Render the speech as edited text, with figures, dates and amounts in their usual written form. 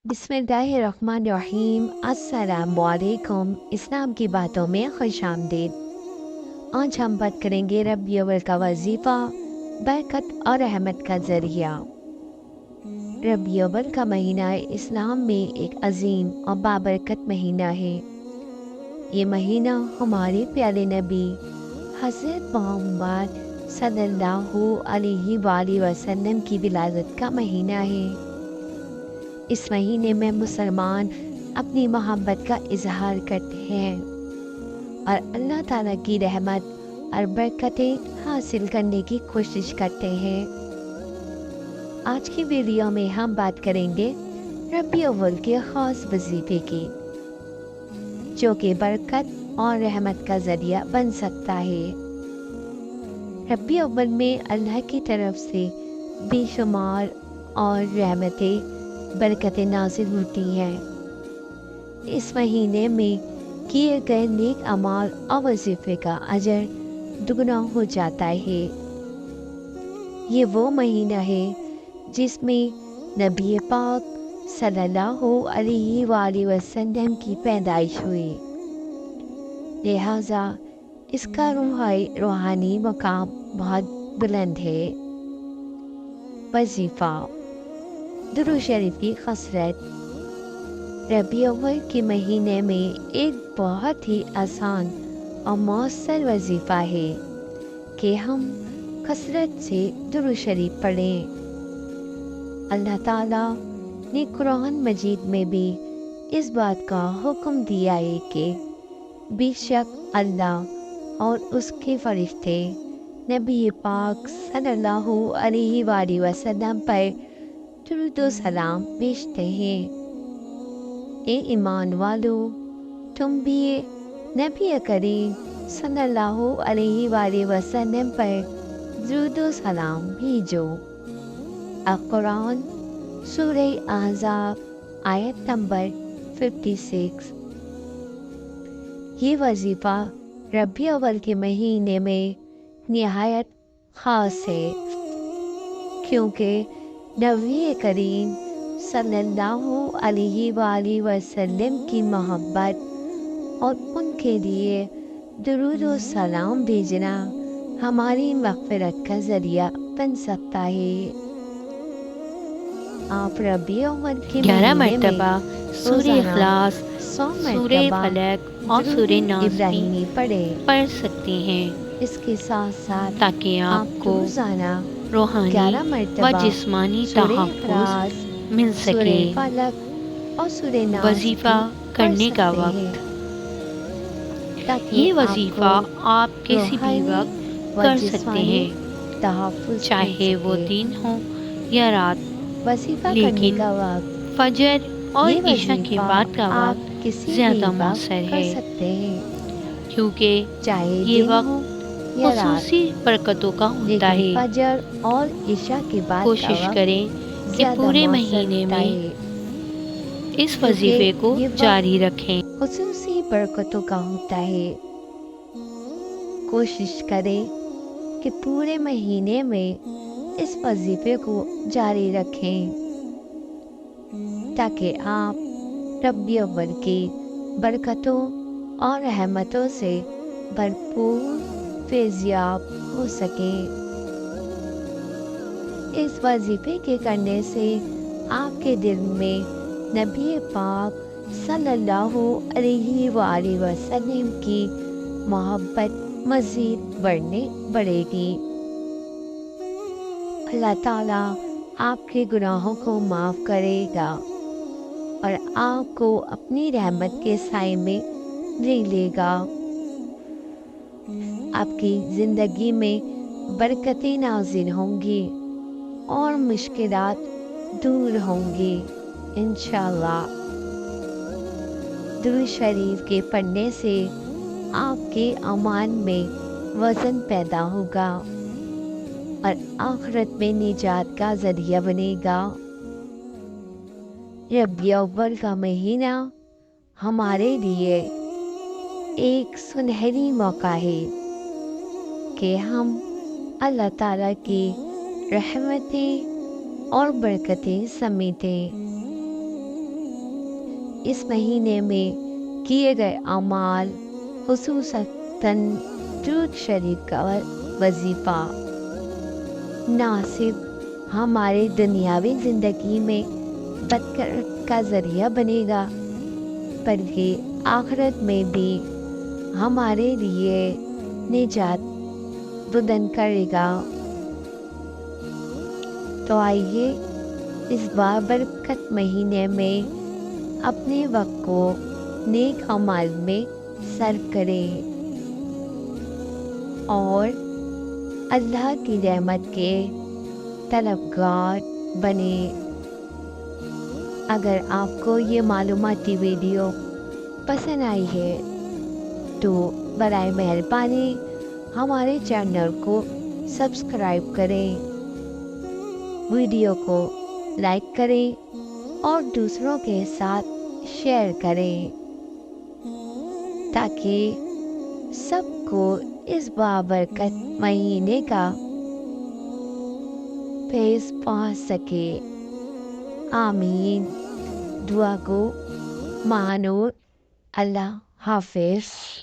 بسم اللہ الرحمن الرحیم۔ السلام علیکم۔ اسلام کی باتوں میں خوش آمدید۔ آج ہم بات کریں گے ربیع الاول کا وظیفہ، برکت اور رحمت کا ذریعہ۔ ربیع الاول کا مہینہ اسلام میں ایک عظیم اور بابرکت مہینہ ہے۔ یہ مہینہ ہمارے پیارے نبی حضرت محمد صلی اللہ علیہ وآلہ وسلم کی ولادت کا مہینہ ہے۔ اس مہینے میں مسلمان اپنی محبت کا اظہار کرتے ہیں اور اللہ تعالیٰ کی رحمت اور برکتیں حاصل کرنے کی کوشش کرتے ہیں۔ آج کی ویڈیو میں ہم بات کریں گے ربیع الاول کے خاص وظیفے کی، جو کہ برکت اور رحمت کا ذریعہ بن سکتا ہے۔ ربیع الاول میں اللہ کی طرف سے بے شمار اور رحمتیں برکتیں نازل ہوتی ہیں۔ اس مہینے میں کیے گئے نیک اعمال اور وظیفے کا اجر دگنا ہو جاتا ہے۔ یہ وہ مہینہ ہے جس میں نبی پاک صلی اللہ علیہ وآلہ وسلم کی پیدائش ہوئی، لہٰذا اس کا روحانی مقام بہت بلند ہے۔ وظیفہ: درود شریف کی کثرت۔ ربیع الاول کے مہینے میں ایک بہت ہی آسان اور مؤثر وظیفہ ہے کہ ہم کثرت سے درود شریف پڑھیں۔ اللہ تعالیٰ نے قرآن مجید میں بھی اس بات کا حکم دیا ہے کہ بے شک اللہ اور اس کے فرشتے نبی پاک صلی اللہ علیہ وآلہ وسلم پر درود و سلام بھیجتے ہیں۔ اے ایمان والو، تم بھی نبی کریم صلی اللہ علیہ وآلہ وسلم پر درود و سلام بھیجو۔ القرآن سورہ احزاب آیت نمبر 56۔ یہ وظیفہ ربیع الاول کے مہینے میں نہایت خاص ہے، کیونکہ نبی کریم صلی اللہ علیہ وآلہ وسلم کی محبت اور ان کے لیے درود و سلام بھیجنا ہماری مغفرت کا ذریعہ بن سکتا ہے۔ آپ ربیع الاول کے 11 مہینے مرتبہ میں سورہ اخلاص، 100 سورہ مرتبہ فلق اور درود سورہ ناس بھی ابراہیمی پڑھ سکتے ہیں، اس کے ساتھ ساتھ تاکہ آپ کو روزانہ روحانی 11 و مرتبہ جسمانی سورہ تحفظ اخلاص، مل سورہ سکے۔ فلق اور سورہ ناس وظیفہ بھی پڑھ کرنے کا سکتے ہیں، وقت: تاکہ یہ آپ وظیفہ کو آپ کسی بھی روحانی وقت و کر سکتے جسمانی ہیں، تحفظ مل چاہے وہ سکے۔ دن ہو یا رات، وظیفہ کرنے لیکن کا وقت: فجر اور یہ عشاء کے وظیفہ بعد کا آپ وقت کسی بھی زیادہ وقت مؤثر کر ہے، سکتے ہیں، کیونکہ چاہے یہ دن ہو وقت یا رات، خصوصی برکتوں کا ہوتا لیکن ہے۔ فجر اور عشاء کے بعد کا کوشش وقت کریں کہ زیادہ پورے مؤثر مہینے ہوتا میں ہے، اس کیونکہ وظیفے کو یہ جاری وقت رکھیں۔ خصوصی برکتوں کا ہوتا ہے۔ کوشش کریں کہ پورے مہینے میں اس وظیفے کو جاری رکھیں، تاکہ آپ ربیع الاول کی برکتوں اور رحمتوں سے بھرپور فیضیاب ہو سکیں۔ اس وظیفے کے کرنے سے آپ کے دل میں نبی پاک صلی اللہ علیہ وآلہ وسلم کی محبت مزید بڑھے گی۔ اللہ تعالیٰ آپ کے گناہوں کو معاف کرے گا اور آپ کو اپنی رحمت کے سائے میں لے لے گا۔ آپ کی زندگی میں برکتیں نازل ہوں گی اور مشکلات دور ہوں گی انشاءاللہ۔ درود شریف کے پڑھنے سے آپ کے اعمال میں وزن پیدا ہوگا اور آخرت میں نجات کا ذریعہ بنے گا۔ ربیع الاول کا مہینہ ہمارے لیے ایک سنہری موقع ہے کہ ہم اللہ تعالیٰ کی رحمتیں اور برکتیں سمیٹیں۔ اس مہینے میں کیے گئے اعمال خصوصاً درود شریف کا وظیفہ نہ صرف ہمارے دنیاوی زندگی میں برکت کا ذریعہ بنے گا بلکہ آخرت میں بھی ہمارے لیے نجات بلند کرے گا۔ تو آئیے اس بابرکت مہینے میں اپنے وقت کو نیک اعمال میں صرف کریں اور اللہ کی رحمت کے طلبگار بنے۔ اگر آپ کو یہ معلوماتی ویڈیو پسند آئی ہے تو برائے مہربانی ہمارے چینل کو سبسکرائب کریں، ویڈیو کو لائک کریں اور دوسروں کے ساتھ شیئر کریں تاکہ سب کو اس بابرکت مہینے کا فیض پہنچ سکے۔ آمین۔ دعا کو مانو۔ اللہ حافظ۔